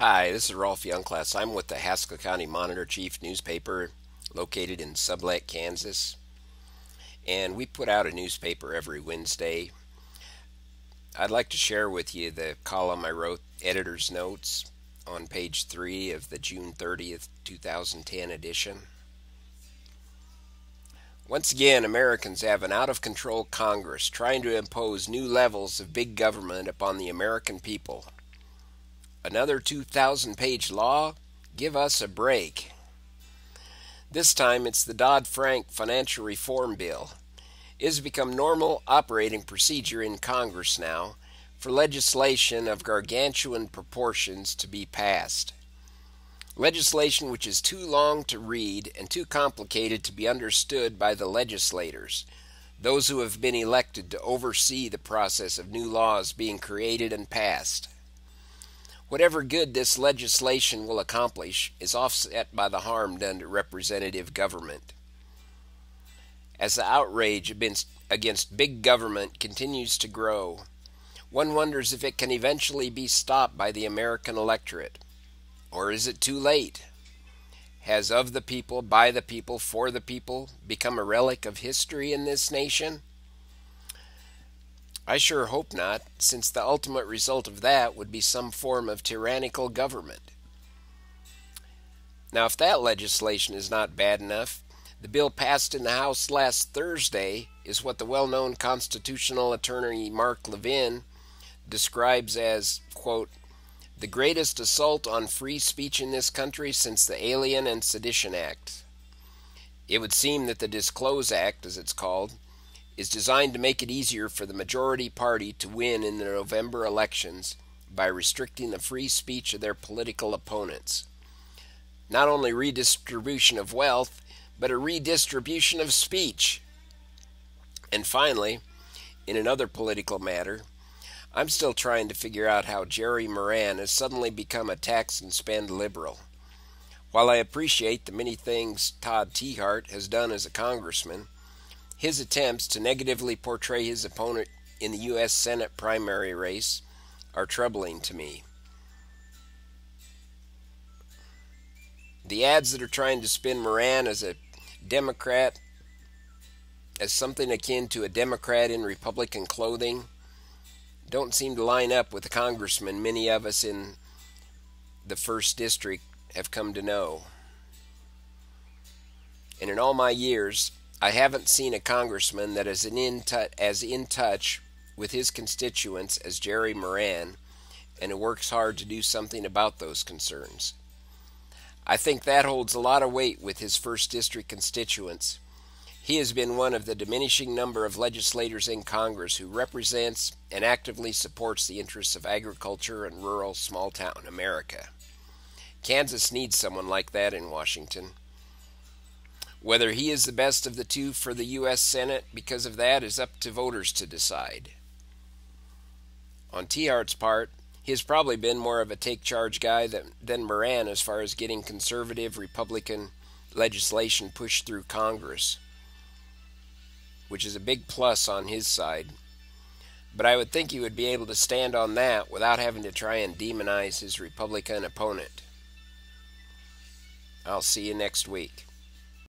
Hi, this is Rolf Yungclas. I'm with the Haskell County Monitor-Chief newspaper located in Sublette, Kansas. And we put out a newspaper every Wednesday. I'd like to share with you the column I wrote, Editor's Notes, on page 3 of the June 30th, 2010 edition. Once again, Americans have an out-of-control Congress trying to impose new levels of big government upon the American people. Another 2,000-page law? Give us a break. This time it's the Dodd-Frank Financial Reform Bill. It has become normal operating procedure in Congress now for legislation of gargantuan proportions to be passed. Legislation which is too long to read and too complicated to be understood by the legislators, those who have been elected to oversee the process of new laws being created and passed. Whatever good this legislation will accomplish is offset by the harm done to representative government. As the outrage against big government continues to grow, one wonders if it can eventually be stopped by the American electorate. Or is it too late? Has of the people, by the people, for the people become a relic of history in this nation? I sure hope not, since the ultimate result of that would be some form of tyrannical government. Now, if that legislation is not bad enough, the bill passed in the House last Thursday is what the well-known constitutional attorney Mark Levin describes as, quote, the greatest assault on free speech in this country since the Alien and Sedition Act. It would seem that the Disclose Act, as it's called, is designed to make it easier for the majority party to win in the November elections by restricting the free speech of their political opponents. Not only redistribution of wealth, but a redistribution of speech. And finally, in another political matter, I'm still trying to figure out how Jerry Moran has suddenly become a tax and spend liberal. While I appreciate the many things Todd Tiahrt has done as a congressman, his attempts to negatively portray his opponent in the U.S. Senate primary race are troubling to me. The ads that are trying to spin Moran as a Democrat, as something akin to a Democrat in Republican clothing, don't seem to line up with the congressman many of us in the 1st District have come to know. And in all my years, I haven't seen a congressman that is as in touch with his constituents as Jerry Moran, and who works hard to do something about those concerns. I think that holds a lot of weight with his 1st District constituents. He has been one of the diminishing number of legislators in Congress who represents and actively supports the interests of agriculture and rural small-town America. Kansas needs someone like that in Washington. Whether he is the best of the two for the U.S. Senate because of that is up to voters to decide. On Tiahart's part, he has probably been more of a take-charge guy than Moran as far as getting conservative Republican legislation pushed through Congress, which is a big plus on his side. But I would think he would be able to stand on that without having to try and demonize his Republican opponent. I'll see you next week.